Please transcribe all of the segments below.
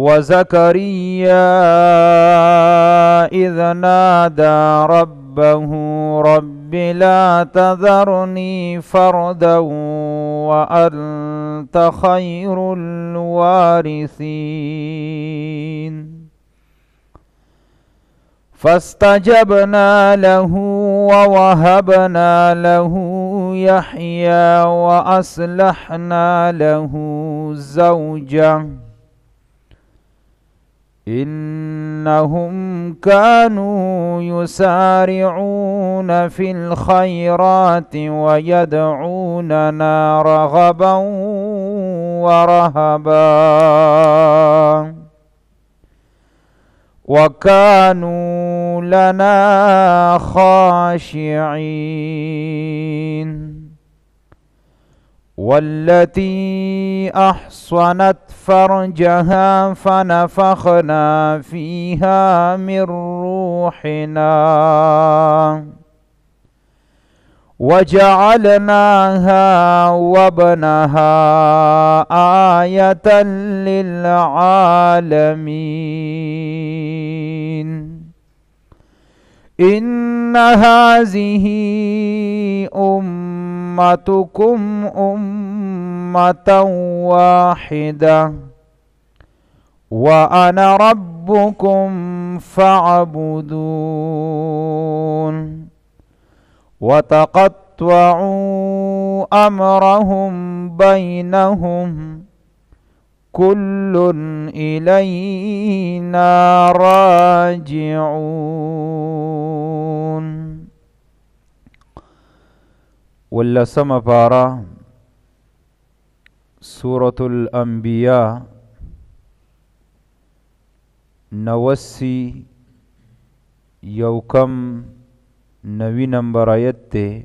وزكريا إذ نادى ربه رب لا تذرني فردا وأنت خير الوارثين فاستجبنا له ووهبنا له يحيى وأصلحنا له زوجه إنهم كانوا يسارعون في الخيرات ويدعوننا رغبا ورهبا وكانوا لنا خاشعين والتي أحصنت فرجها فنفخنا فيها من روحنا وجعلناها وابنها آية للعالمين إن هذه أمتكم أمة واحدة وأنا ربكم فاعبدون وتقطعوا أمرهم بينهم كل إلينا راجعون. واللسم پارا سورة الأنبياء 89 یوکم 90 نمبر آیت تے.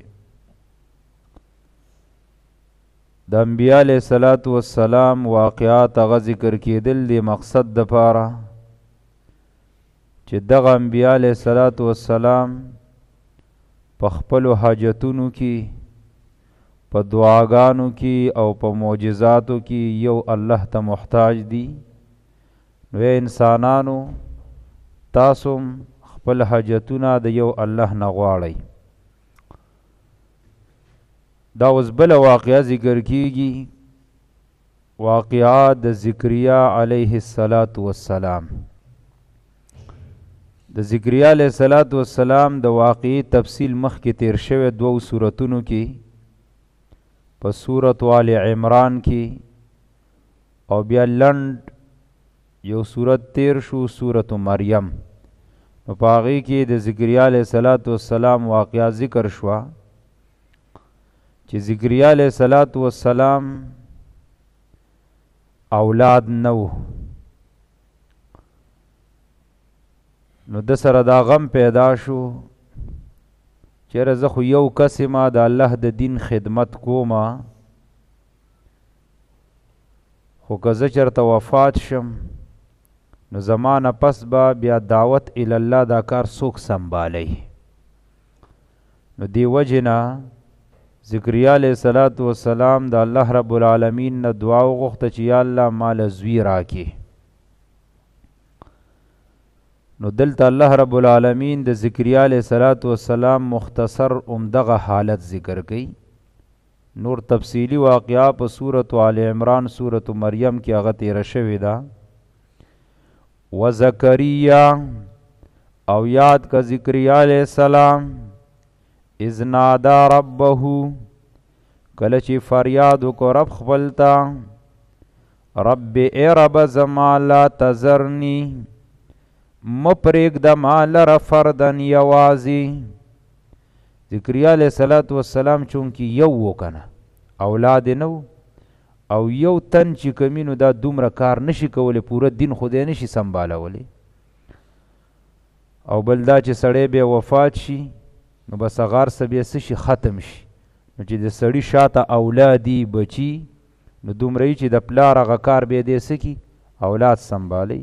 د انبیاء علیہ الصلوۃ والسلام واقعات هغه ذکر کېدل د مقصد د پاره چې دغه انبیاء علیہ الصلوۃ والسلام په خپل حاجتونو کې په دعاګانو کې او په معجزاتو کې یو الله ته محتاج دي. نو انسانانو تاسو خپل حاجتونه د یو الله نه غواړئ. دا اوس بل واقعه ذکر کیږي، واقعه د زکریا علیه السلام. د زکریا علیه السلام د واقعي تفصیل مخکې تیر شوی 2 سورتونو کې، په سورت آل عمران کې، او بیا لنډ یو سورت تیر شو سورت مریم. نو په هغې کې د زکریا علیه السلام واقعه ذکر شوه چې زکریا علیه السلام اولاد نو، نو د سره دا غم پیدا شو چیرې زه خو یو کس ما د الله د دین خدمت کومه، خو که زه چېرته وفات شم نو زما نه پس به بیا دعوت الله دا کار څوک سنبالی. نو دی وجې نه زکریا علیه السلام د الله رب العالمین نه دعا وغوښته چې یا الله مال زوی راکې. نو دلته الله رب العالمین د زکریا علیه السلام مختصر دغه حالت ذکر کړي. نور تفصیلی واقعا په سورت آل عمران سورت مریم کې هغه تیره شوې ده. وزکریا او یاد کا زکریا علیہ السلام اذ نادا ربه کله چې فریاد وکړ رب خپلتا، رب ای رب زما لا تذرنی مپریږده ما لره فردن یوازې. زکریا علیہ السلام چونکې یو و کنه اولاد نو، او یو تن چې کمینو دا دومره کار نشي کولی، پوره دین خدای نشي سنبالولی. او بل دا چې سړی بیا وفات شي نو بس غار څه بیا څه شي ختم شي. نو چې د سړي شاته اولادي بچي نو دومره چې د پلار هغه کار بیا دی څه کي اولاد سنبالی.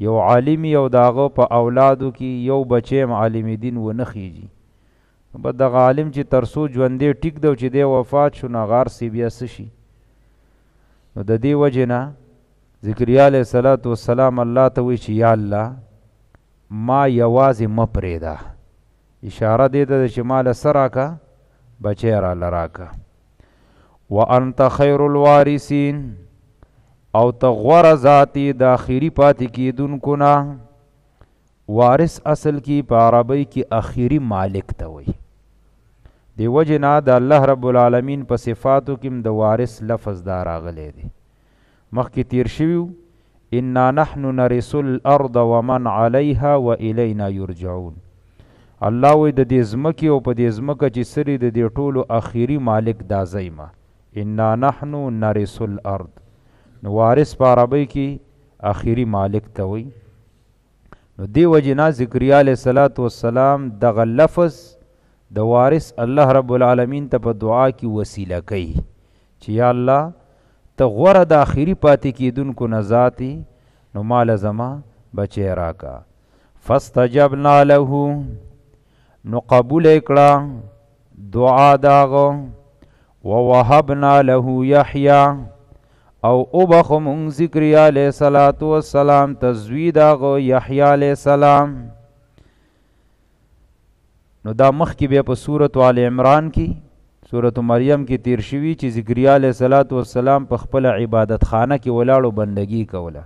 یو عالمی او داغه په اولادو کې یو بچی عالم دین و نه خیږي. بس دغه عالم چې ترسو ژوندی ټیک دی چې دی وفات شو نو غار سی بیا څه شي. نو د دې وجې نه ذکریا علیہ الصلوۃ والسلام الله ته وی چې یا الله ما یوازې مپریدا، اشاره دې ته چې مال سره کا بچی را لراکا. وانت خیر الوارثین، او تغور ذاتی د اخیری پاتې کیدونکو نه. وارث اصل کی په عربی کی اخیری مالک ته وی. دی وجنا د الله رب العالمین په صفاتو کې د وارث لفظ دا راغلی دی. مخکې تیر شویو انا نحن نرث الارض ومن علیها والینا یرجعون. الله وی د دې ځمکې او په دې ځمکه چې سری د دې ټولو اخیری مالک دا زیمه. انا نحن نرث الارض، نو وارث په عربی کې اخیری مالک ته وی. نو دی وجنا ذکریا علیہ الصلوۃ والسلام دغه لفظ د وارث الله رب العالمین ته په دعا کې وسیله کوي چې یا الله ته غوره د اخیری پاتې کیدونکو نه ذاتی، نو مال زما بچی راکا. فاستجبنا له، نو قبول کړه دعا داغو. ووهبنا له یحیی، او اوبخو مونږ ذکریا علیہ الصلوۃ والسلام تزوی داغو یحیی علیہ السلام. نو دا مخکې بیا په سورۃ آل عمران کې سورۃ مریم کې تیر شوي چې ذکریا علیہ الصلوۃ والسلام په خپل عبادت خانه کې ولاړو بندگی کوله.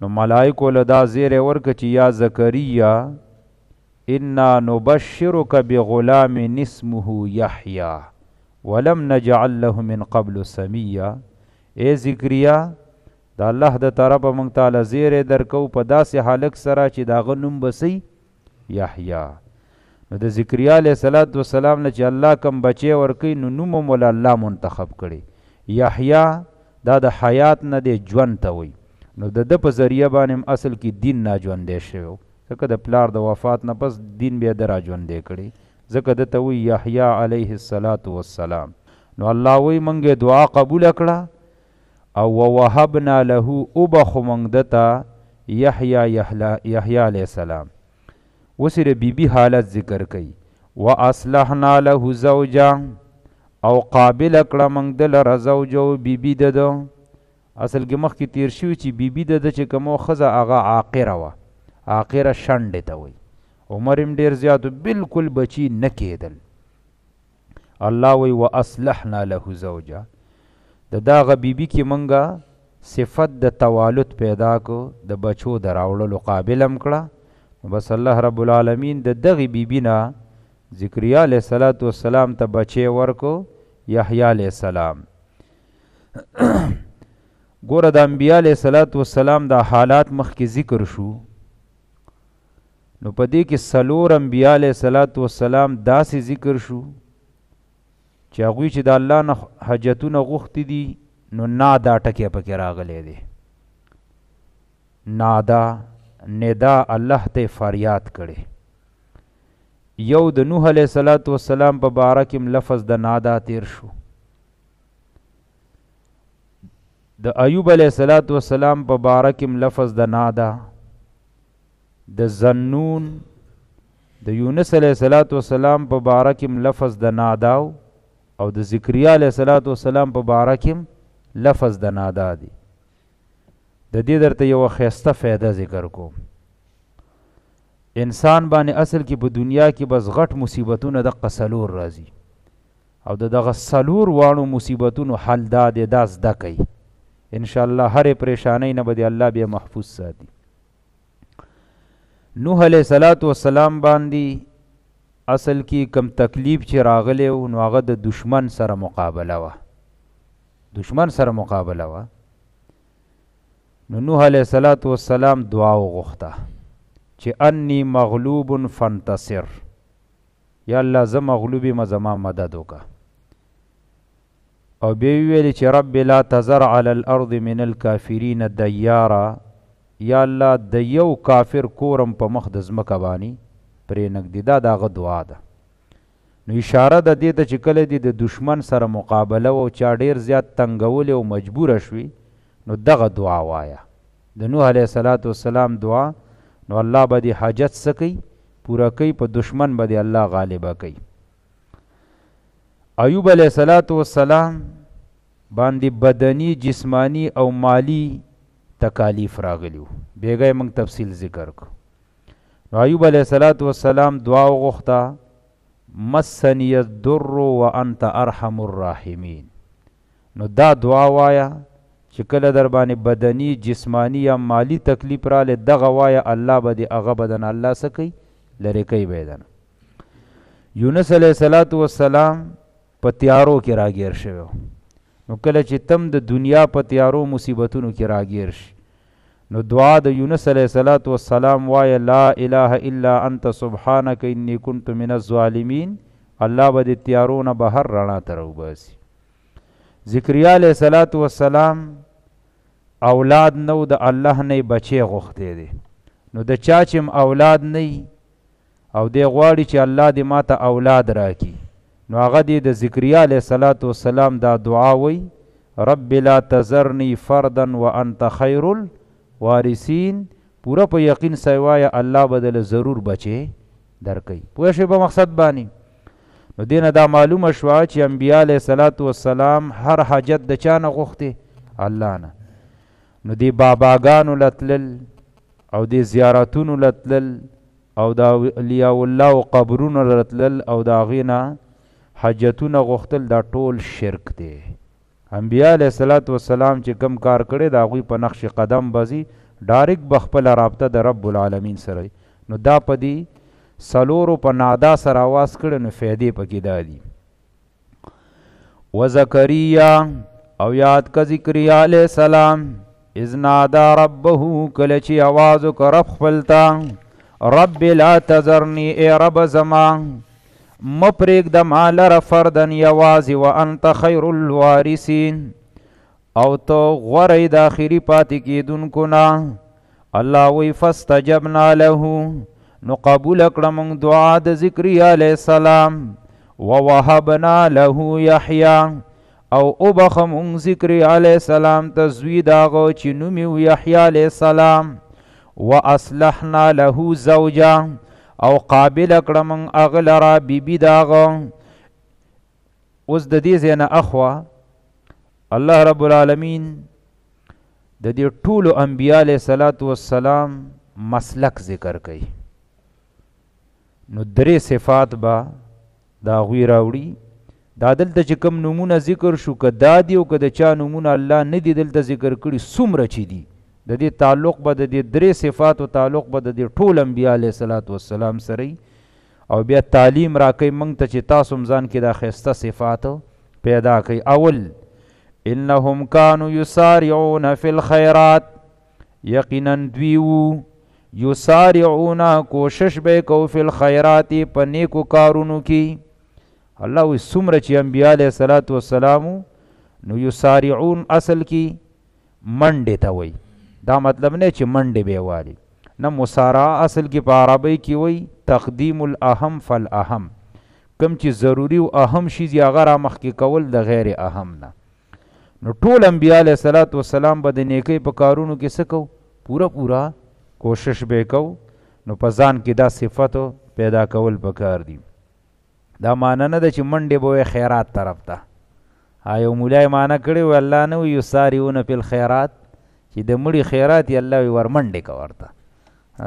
نو ملائکو له دا زیری ورکه چې یا زکریا انا نبشرک بغلام اسمه یحیی ولم نجعل له من قبل سمیا. اے ذکریا دا الله د طرفه مونږ تعالی زیری درکو په داسې هلک سره چې داغه نوم بسی یحیی. نو د ذکریا علیہ الصلوۃ والسلام نه چې الله کم بچی ورکي نو نوم مولا الله منتخب کړي. یحیی دا د حیات نه دی ژوند ته وي. نو د په ذریعہ باندې اصل کې دین نه ژوندې شوی، ځکه د پلار د وفات نه پس دین بیا درا ژوندې کړي، ځکه د ته وی یحیی علیه الصلوۃ والسلام. نو الله وی منګه دعا قبول کړه او ووهبنا له وبخو منګ دتا یحیی علیہ السلام. وسره بیبی حالت ذکر کړي. واصلحنا له زوجا، او قابل کړه منګ دل رزوجو بیبی ددو. اصل کې مخ کې تیر شو چې بیبی د چې کومو خزه هغه عاقره وا، عاقره شنډه ته وي، عمر هم ډیر زیات بالکل بچی نه کېدل. الله وی واصلحنا له زوجا، د داغه بیبی کې منګه صفت د توالد پیدا کو، د بچو دراوړلو قابل هم کړه. بس الله رب العالمین د دغه بیبی نه ذکریا علیہ الصلوۃ والسلام ته بچی ورکو یحیی علیہ السلام. ګوره د انبیاء علیہ الصلوۃ والسلام دا حالات مخکې ذکر شو، نو په دې کې څلور انبیاء علیہ الصلوۃ والسلام داسې ذکر شو چې هغوی چې د الله نه حاجتونه غوښتي دي، نو نادا ټکی پکې راغلی دی. نادا ندا الله ته فریاد کړي. یو د نوح علیہ الصلوۃ والسلام په باره کې لفظ د نادا تیر شو. د ایوب علیہ الصلوۃ والسلام په باره کې لفظ د نادا، د زنون د یونس علیہ الصلوۃ والسلام په باره کې لفظ د نادا، او د ذکریا علیہ الصلوۃ والسلام په باره کې لفظ د نادا دی. د دې درته یو خیسته فایده ذکر کوم. انسان باندې اصل کې په دنیا کې بس غټ مصیبتونه د قسلور راځي، او دغه سلور وانو مصیبتونو حل دا دی، دا زده کوي ان شاء الله. هر پریشانی نه به الله بیا محفوظ ساتي. نوح علیہ الصلوۃ والسلام باندې اصل کې کم تکلیف چې راغلی و، نو هغه د دشمن سره مقابله وه. دشمن سره مقابله وه. نو نوح علیہ الصلوۃ والسلام دعا وغوښته چې انی مغلوب فانتصر، یا الله زه مغلوب یم، زما مدد وکړه. او بیا ویل چې رب لا تذر علی الارض من الکافرین دیارا، یا الله د یو کافر کورم په مخ د ځمکه باندې پرې نږدې. دا دغه دعا ده. نو اشاره ده دې ته چې کله دې د دشمن سره مقابله او چا ډیر زیات تنګول او مجبوره شوي، نو دغه دعا وایا، د نوح علیہ الصلوۃ والسلام دعا. نو الله به دې حاجت سکی پورا کوي، په دشمن به دې الله غالبه کوي. ایوب علیہ الصلوۃ والسلام باندې بدنی جسمانی او مالی تکالیف راغلیو. بیګای موږ تفصیل ذکر کو. نو ایوب علیه السلام دعا وغوښته مسنی الضر وانت ارحم الراحمین. نو دا دعا وایا چې کله در باندې بدنی جسمانی یا مالی تکلیف راله دغه وایا الله به دې هغه بدن الله څه کوي لرې کوي بدن. یونس علیه السلام په تیارو کې راګیر شوی. نو کله چې تم د دنیا په تیارو مصیبتونو کې راګیر شي نو دعا د یونس علیه السلام وایه لا اله الا انت سبحانک انی کنت من الظالمین. الله به د تیارو نه بهر رڼا ته راوباسي. ذکریا علیه السلام اولاد نو د الله نه بچی غوښتی دی. نو د چا چې اولاد نه او دی غواړي چې الله دې ماته اولاد راکي نو هغه دې د ذکریا علیه السلام دا دعا وی رب لا تذرنی فردا وانت خیر الوارثین. پورا په یقین سوایه الله بدل ضرور بچي درکوي. پوه شئ په مقصد باندې. نو دینه دا معلومه شوه چې انبیا علیه السلام هر حاجت د چا نه غوښتې الله نه. نو دی باباګانو لتلل او دی زیارتونو لتلل او دا اولیاء الله و قبرونو لتلل او دا غینا حاجتونه غوښتل دا ټول شرک دی. انبیاء علیه السلام چې کم کار کړي دا غوی په نقش قدم بزي ډایرک بخپل رابطه د رب العالمین سره. نو دا په دی سلورو په نادا سره आवाज کړي نو فائدې پکې دادي. و زکریا او یاد کا ذکریا علیه السلام اذ نادا ربه کله چې आवाज وکړ رب خپلتا رب لا تذرنی ای رب زمان مپریک د مالر فردن یوازی و انت خیر الوارثین او تو غوری د آخری پاتی کیدونکو نا. الله وی فاستجبنا له نو قبول اکړه دعا د ذکریا علیہ السلام ووهبنا له یحیی او وبخم ذکریا علیہ السلام تزوی داغو چې نوم یحیی علیہ السلام واصلحنا له زوجا او قابل اکړم اغلرا بیبی داغو. اوس د دې ځای نه اخوا الله رب العالمین د دې ټولو انبیاء علیه السلام مسلک ذکر کوي. نو درې صفات به دا غوی راوړي. دا دلته چې کوم نومونه ذکر شو که دا دی او که د چا نومونه الله نه دي دلته ذکر کړي څومره چې دي د دې تعلق به د دې درې صفاتو تعلق به د دې ټول انبیاء علیه السلام سره او بیا تعلیم راکوي موږ ته چې تاسو هم ځان کې دا ښایسته صفات پیدا کوي. اول انهم کانوا یسارعون فی الخیرات یقینا دوی یسارعون کوشش به کو فی الخیرات په نیکو کارونو کې. الله وی څومره چې انبیاء علیه السلام نو یسارعون اصل کې منډې ته وی. دا مطلب نه چې منډې به والی نه. مسارعه اصل کې په عربی کې وی تقدیم الاهم فالاهم. کم چې ضروری او اهم شي هغه را مخکې کول د غیر اهم نه. نو ټول انبیاء علیه السلام به د نیکۍ په کارونو کې څه کو پورا کوشش به کو. نو په ځان کې دا صفت پیدا کول پکار دي. دا معنی نه ده چې منډې به خیرات طرف ته. یو مولای معنی کړی و الله نه وی یسارعون فی الخیرات چې د مړي خیرات یې الله وی ورمنډې که ورته.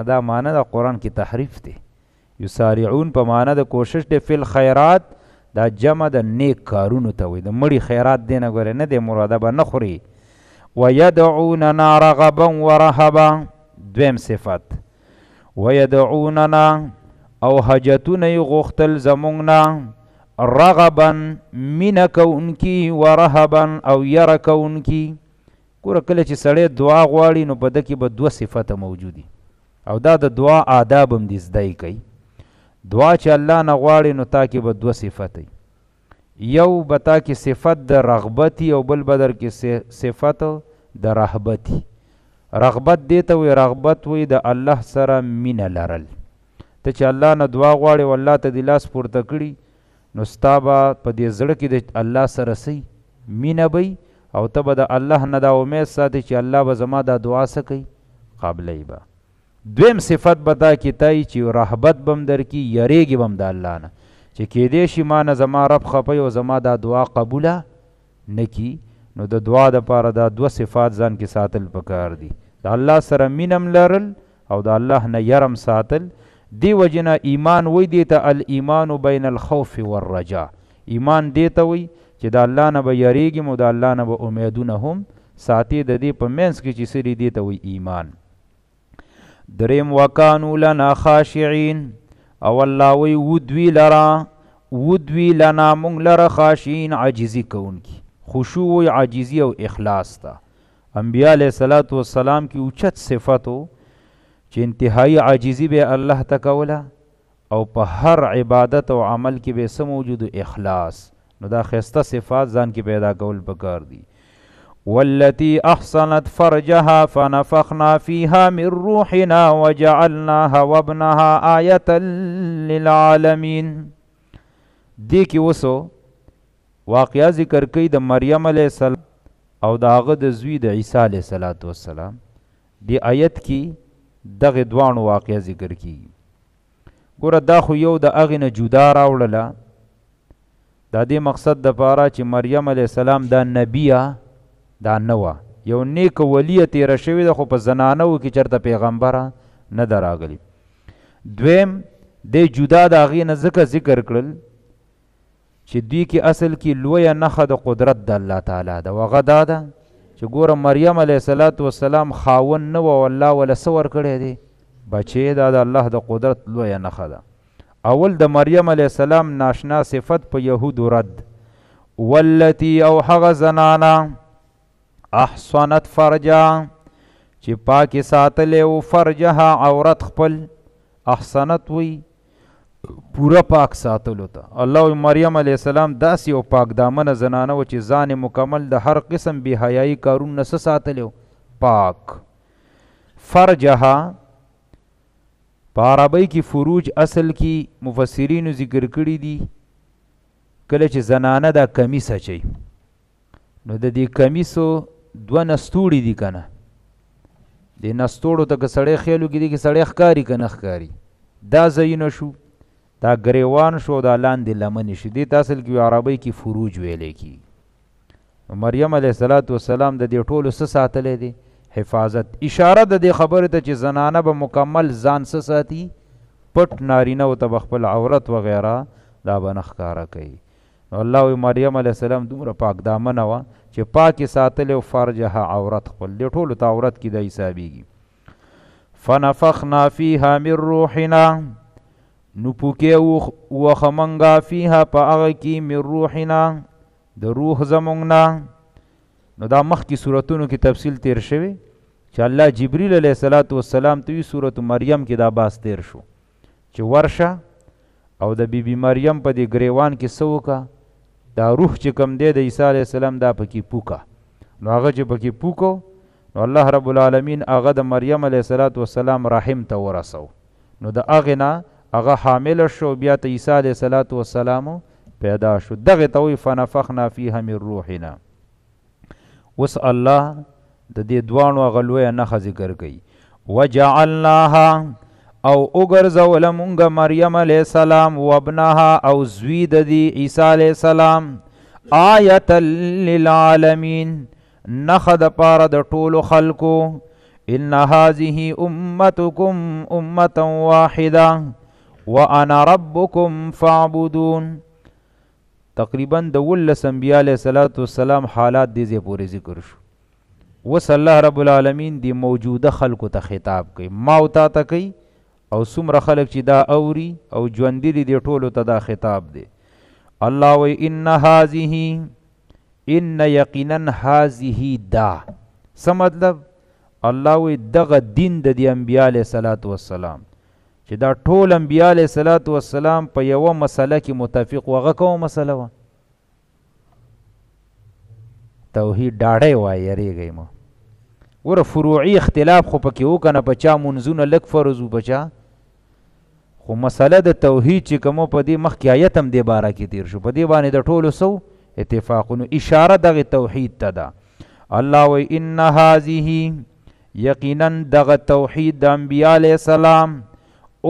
دا معنی د قرآن کې تحریف دی. یسارعون په معنی د کوشش دی. فی الخیرات دا جمع د نیک کارونو ته وي. د مړي خیرات دی نه ګورې نه دی مراده به نه خوري. ویدعوننا رغبا ورهبا دویم صفت. ویدعوننا او حاجتونه یې غوښتل زمونږ نه رغبا مینه کوونکي ورهبا او یره کوونکي. ګوره کله چې سړی دعا غواړي نو په ده کې به دوه صفته موجودي او دا د دعا آداب هم دي زده کوي. دعا چې الله نه غواړي نو تا کې به دوه صفته. یو به تا کې صفت د رغبتي او بل به در کې صفت د رهبتي. رغبت دی ته وی رغبت وی د الله سره مینه لرل. ته چې الله نه دعا غواړي او الله ته د لاس پورته کړي نو ستا به په دې زړه کې د الله سره سی مینه بی او ته به د الله نه دا امید ساتي چې الله به زما دا دعا څه کوي قبلوي به. دویم صفت به دا کې تایي چې رهبت به هم در کې یریږي به هم د الله نه چې کیدای شي ما نه زما رب خفی او زما دا دعا قبوله نه کي. نو د دعا د پاره دا دوه صفات ځان کې ساتل پکار دي، د الله سره مینم لرل او د الله نه یرم ساتل. دی وجنه ایمان وی دی ته الایمان بین الخوف والرجا، ایمان دی ته وی چې د الله نه به یریږم او د الله نه به امیدونه هم ساتي، د دې په منځ کې چې سری دی ته وی ایمان. دریم وکانو لنا خاشعين، او الله وی ودوی لنا مونږ لره خاشعين عاجزی کوونکی، خشوع وی عاجزی او اخلاص تا. انبیاء علیہ الصلوۃ والسلام کی اوچت صفتو چې انتهایی عاجزی به الله تکوله او په هر عبادت او عمل کې به سم موجود اخلاص. نو دا خسته صفات ځان کې پیدا کول پکار دي. والتي احصنت فرجها فنفخنا فيها من روحنا وجعلناها وابنها آية للعالمين. دی کې وسو واقعا ذکر کوي د مریم علیہ السلام او د هغه د زوی د عیسی علیہ السلام. دی آیت کې دغه دوانو واقعا ذکر کیږي. ګوره دا خو یو د هغې نه جدا راوړله، دا دې مقصد د پاره چې مریم علیہ السلام دا نبیه دا نه وه، یو نیک ولیه تیره شوې ده، خو په زنانو کې چېرته پیغمبره نه ده راغلي. دویم دی جدا د هغې نه ځکه ذکر کړل چې دوی کې اصل کې لویه نښه د قدرت د الله تعالی ده، هغه دا ده چې ګوره مریم علیہ السلام خاون نه و او الله وله څه ورکړی دی؟ بچی. دا د الله د قدرت لویه نښه ده. اول د مریم علیہ السلام ناشنا صفت په یهودو رد. والتی او هغه زنانه احصنت فرجا چې پاکې ساتلی و فرجها عورت خپل، احسنت وی پورا پاک ساتلو ته. الله مریم علیہ السلام داسې او پاک دامنه زنانه و چې ځان مکمل د هر قسم بی حیايي کارون نه ساتلی پاک. فرجها په عربی کې فروج اصل کې مفسرینو ذکر کړي دي کله چې زنانه دا کمیس اچي، نو د دې کمیسو دوه نستوړي دي کنه، د نستوړو ته که سړی خیالو کې دي کې سړی ښکاري که نه ښکاري، دا ځایونه شو، دا گریوان شو، دا لاندې لمنې شو، دې ته اصل کې عربی کې فروج ویلی کېږي. مریم علیہ السلام د دې ټولو څه ساتلی دی؟ حفاظت. اشاره د دې خبرې ته چې زنانه به مکمل ځان څه ساتي؟ پټ نارینه و ته به خپل عورت وغیره دا به نه ښکاره کوي. نو الله مریم علیہ السلام دومره پاک دامنه وه چې پاکې ساتلی و فرجها عورت خپل، دې ټولو ته عورت کې د حسابېږي. فنفخنا فیها من روحنا، نو پوکې وخه منګه فیها په هغه کې من روحنا د روح زمونږ نه. نو دا مخکې صورتونو کې تفصیل تیر شوی چې الله جبریل علیہ السلام ته وی صورت مریم کې دا باس تیر شو چې ورشه او د بیبي مریم په دې گریوان کې څه وکړه؟ دا روح چې کم دی د عیسی علیہ السلام دا پکې پوکه. نو هغه چې پکې پوکو نو الله رب العالمین هغه د مریم علیہ السلام رحم ته ورسو. نو د هغې نه هغه حامله شو، بیا ته عیسی علیہ السلام پیدا شو. دغه ته وی فنفخنا فیها من روحنا. اوس الله د دې دوانو هغه لویه نښه ذکر کوي. وجعلناها او وګرځوله مونږ مریم علیہ السلام وابنها او زوی د دې عیسی علیہ السلام آیة للعالمین، نښه د پاره د ټولو خلکو. ان هذه امتکم امة واحده وانا ربکم فاعبدون. تقریبا د 19 انبیاء علیہ السلام حالات دې ځای پورې ذکر شو. وس الله رب العالمین دی موجوده خلکو ته خطاب کوي، ما او تا ته کوي، او څومره خلک چې دا اوري او ژوندي دي ټولو ته دا خطاب دی. الله وی ان هذه، ان یقینا هذه دا څه مطلب؟ الله وی دغه دین د دې انبیاء علیہ السلام چې دا ټول انبیاء علیہ السلام په یوه مسله کې متفق وغه کومه مسله وه؟ توحید. ډاډی وایي یریږئ مه. ګوره فروعي اختلاف خو پکې وکنه، په چا منځونه لږ فرض و په چا، خو مسله د توحید چې کومه په دې مخکې آیت هم دې باره کې تیر شو، په دې باندې د ټولو سو اتفاقونو اشاره دغه توحید ته ده. الله وی ان هذه، یقینا دغه توحید د انبیاء علیہ السلام،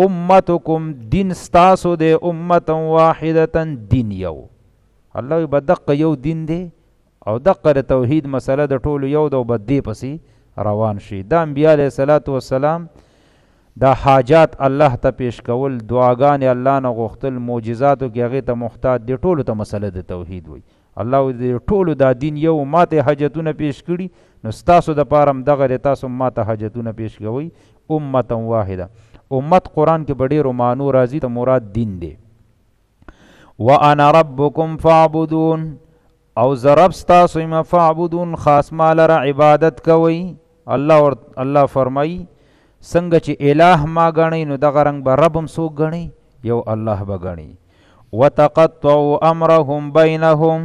امتکم دین ستاسو دی، امتا واحدتا دین یو. الله وی بدق یو دین دی او دغه توحید مسله د ټولو یو د بدی پسې روان شي. دا انبیاء علیه الصلاۃ والسلام دا حاجات الله ته پیش کول، دعاګانې الله نه غوښتل، معجزاتو کې هغې ته محتاج دي، ټولو ته مسله د توحید وي. الله دې ټولو دا دین یو، ماته حاجتونه پیش کړي، نو ستاسو د پاره هم دغه دی، تاسو ماته حاجتونه پیش کوئ. امتا واحده، امت قرآن کې په ډېرو معنو راځي، ته مراد دین دی. وانا ربکم فاعبدون، او زه رب ستاسو یم، فاعبدون خاص ما لره عبادت کوئ. الله فرمایي څنګه چې الہ ما ګڼئ نو دغه رنګ به رب هم څوک ګڼئ؟ یو الله به ګڼئ. وتقطعوا امرهم بینهم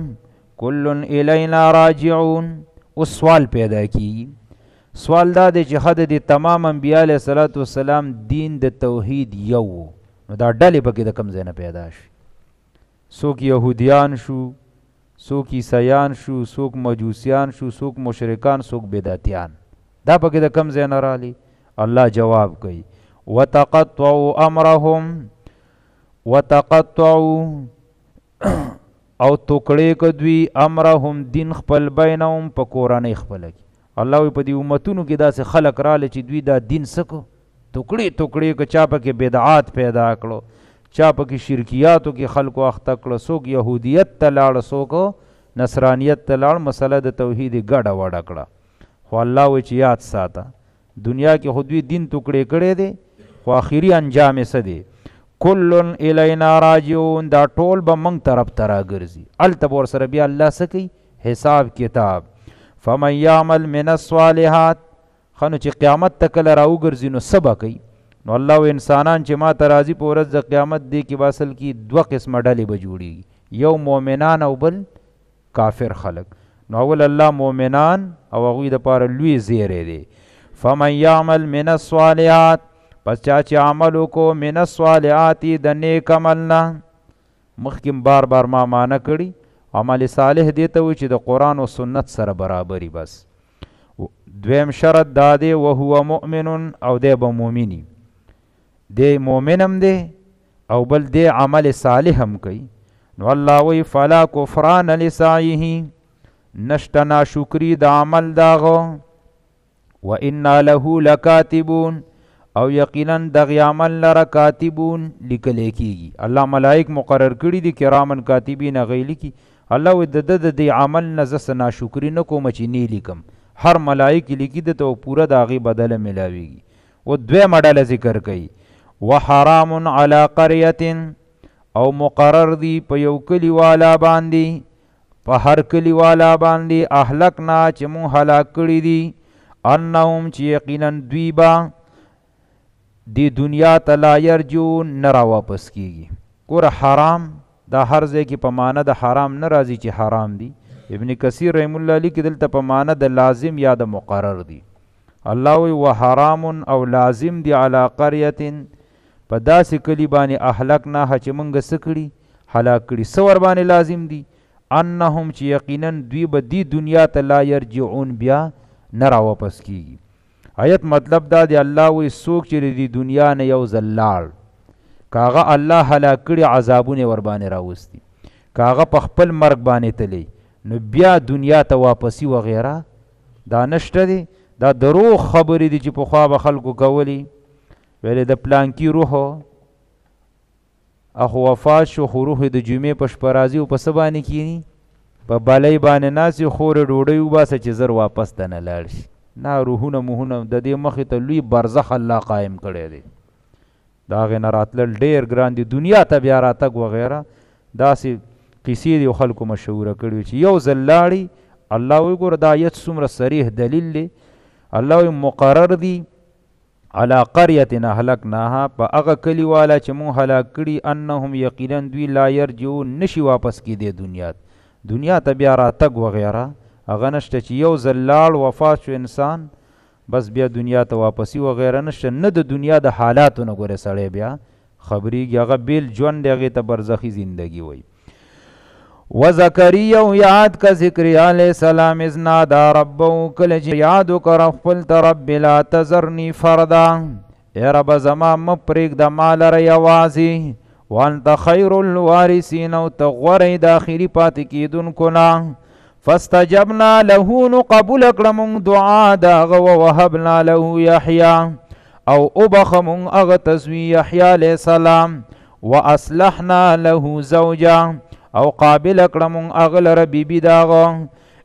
کل الینا راجعون. اوس سوال پیدا کیږي، سوال دا دی چې حد د تمام انبیاء علیه الصلاۃ والسلام دین د توحید یو، نو دا ډلې پکې د کوم ځای نه پیدا شي؟ څوک یهودیان شو، څوک عیسیان شو، څوک مجوسیان شو، څوک مشرکان، څوک بدعتیان، دا پکې د کوم ځای نه رالی؟ الله جواب کوي وتقطعوا امرهم، وتقطعوا او ټوکړې کدوی امرهم دین خپل بینهم په کورنۍ خپل کې. الله وی په دې امتونو کې داسې خلق راله چې دوی دا دین سکو ټوکړې ټوکړې که چا پکې بدعات پیدا کړو، چا پکې شرکیاتو کې خلکو اخته کړو، څوک یهودیت ته لاړ، څوک نصرانیت ته لاړ، مسله د توحید ګډه وډه کړه. خو الله وی چې یاد ساته دنیا کې خو دوی دین ټوکړې کړی دی، خو آخري انجام یې څه دی؟ کلن الینا راجعون، دا ټول به موږ طرف ته راګرځي. هلته به ورسره بیا الله څه کوي؟ حساب کتاب. فمن یعمل من الصالحات، ښه نو چې قیامت ته کله راوګرځي نو څه به کوي؟ نو الله و انسانان چې ما ته راځي په ورځ د قیامت دی کې به اصل کې دوه قسمه ډلې به جوړېږي، یو مؤمنان او بل کافر خلق. نو اول الله مؤمنان او هغوی دپاره لوی زیری دی. فمن یعمل من الصالحات، پس چا چې عمل وکړو من الصالحات د نیک عمل نه، مخکې بار بار ما معنی کړي عمل صالح دی ته وایي چې د قرآن و سنت سره برابري. بس دویم شرط دا دی وهو مؤمن، او دی به مؤمني، دی مؤمن هم دی او بل دی عمل صالح هم کوي. نو الله وایي فلا کفران لسعیه، نشته ناشکري د عمل داغه، وانا له لکاتبون، او یقینا دغه عمل لره کاتبون لیکل کیږي. الله ملائک مقرر کړي دي کرامن کاتبین غیلی کی. الله و د عمل نه زس ناشکری نه کوم چې نه لیکم، هر ملائک لیکي د تو پورا داغي بدله ملاويږي. و دوه مډاله ذکر کوي وحرام علی قريه، او مقرر دی په یو کلی والا باندې، په هر کلی والا باندې اهلکنا چې مون هلاک کړي دي، انهم چې یقینا دوی با دی دنیا ته لا یرجون نه را واپس کیږي. ګوره حرام دا هر ځای کې په معنی د حرام نه راځي چې حرام دي. ابن کثیر رحم الله علیه کې دلته په معنی د لازم یا د مقرر دي. الله وی وحرام او لازم دی علی قريه، په داسې کلی باندې اهلکنا چې مونږ څه کړي؟ هلاک کړي. څه ور باندې لازم دي؟ انهم چې یقینا دوی به دی دنیا ته لا یرجعون بیا نه را واپس کیږي. آیت مطلب دا دی الله وی څوک چې دی دنیا نه یو ځل لاړ، کاغه الله هلاک کړي عذابونه ور باندې راوستي، کاغه په خپل مرګ باندې تلی، نو بیا دنیا ته واپسی وغیره دا نشته دی. دا دروغ خبرې دي چې پخوا به خلکو کولی، ویلې د پلانکی روح اخو وفات شو، خو روح د جمعې په شپه راځي او په څه باندې کینی؟ په بالۍ باندې ناستې خورې ډوډۍ وباسه چې زر واپس ته نه لاړ شي. نه، روحونه موهونه د دې مخې ته لوی برزخ الله قایم کړی دی. د هغې نه راتلل ډېر ګران دي. دنیا ته بیا راتګ وغیره داسې قصې دي خلکو مشهوره کړي چې یو ځل لاړي. الله وی ګوره دا آیت څومره صریح دلیل دی. الله وی مقرر دی علی قریة اهلکناها، په هغه کلي والا چې مونږ هلاک کړي، انهم یقینا دوی لا یرجعون نشي واپس کېدی دنیا ته بیا راتګ وغیره هغه نشته چې یو ځل لاړ وفات شو انسان بس بیا دنیا ته واپسی وغیره نشته. نه د دنیا د حالاتو نه ګوره سړی بیا خبریږي، هغه بیل ژوند دی، هغې ته برزخي زندگی وایي. وزکریا یاد کا ذکریا علیہ السلام اذ نادا ربه، کله چې یاد وکړه خپل ته رب لا تذرنی فردا، ای رب زما مه پرېږده ما لره یوازې، وانت خیر الوارثین، او ته غوره د آخري پاتې کېدونکو نه. فاستجبنا له نو قبول کړم دعا داغه ووهبنا له یحیی او ابخم اغ تسوی یحیی علیہ السلام واصلحنا له زوجا او قابل کړم اغل ربی بی داغه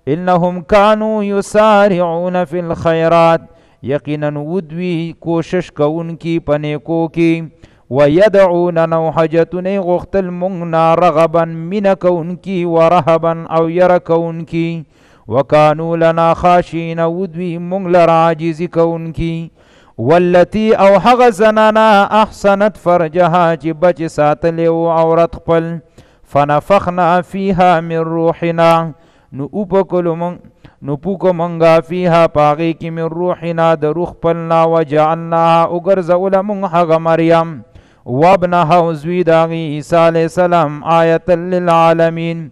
انهم كانوا يسارعون في الخيرات یقینا ودوی کوشش کوونکی پنیکو کی ويدعوننا حاجتنا غختل منا رغبا من كونکی ورهبا او ير كونکی وكانوا لنا خاشين ودوی مغل راجز كونکی والتي او حغ زنانا احسنت فرجها چې بچ ساتلی او عورت خپل فنفخنا فيها من روحنا نو پوکو منگا فیها پاغی کی من روحنا د روح پلنا وجعلناها اگرزول من حق مریم وابنها زوی داغی عیسیٰ علیہ السلام آیتا للعالمین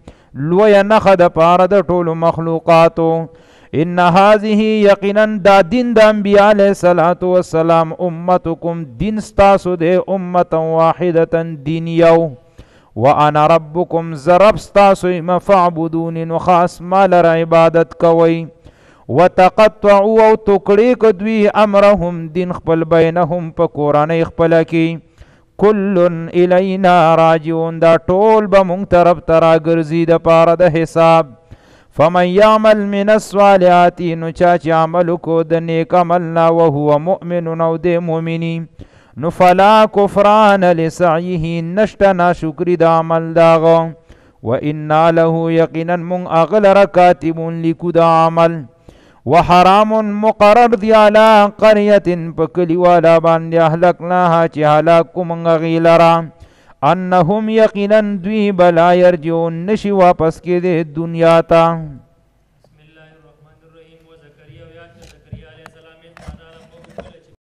لوی نخد پارد طول مخلوقاتو ان هذه یقینا دا دین دا انبیاء علیہ السلام امتکم دین ستاسو دے امتا واحدتا دین یو وانا ربکم زرب ستاسو فاعبدون نخاص مال عبادت کوي وتقطعوا او تکړی کدوی امرهم دین خپل بینهم په قران خپل کی کلن الینا راجعون دا ټول به مونږ طرف ترا ګرځي د پاره د حساب فمن يعمل من الصالحات نو چا چې عمل کو د نیک عملنا وهو مؤمن او د مؤمنی نو فلا کفران لسعیه نشتا ناشکری دا عمل داغا و انا له یقینا من اغلر کاتبون لکو دا عمل و حرام مقرر دی علا قریت پکلی والا باندی احلقناها چی حلاکو من غیلرا انهم یقینا دوی بلا یرجون نشی واپس کے دے دنیا تا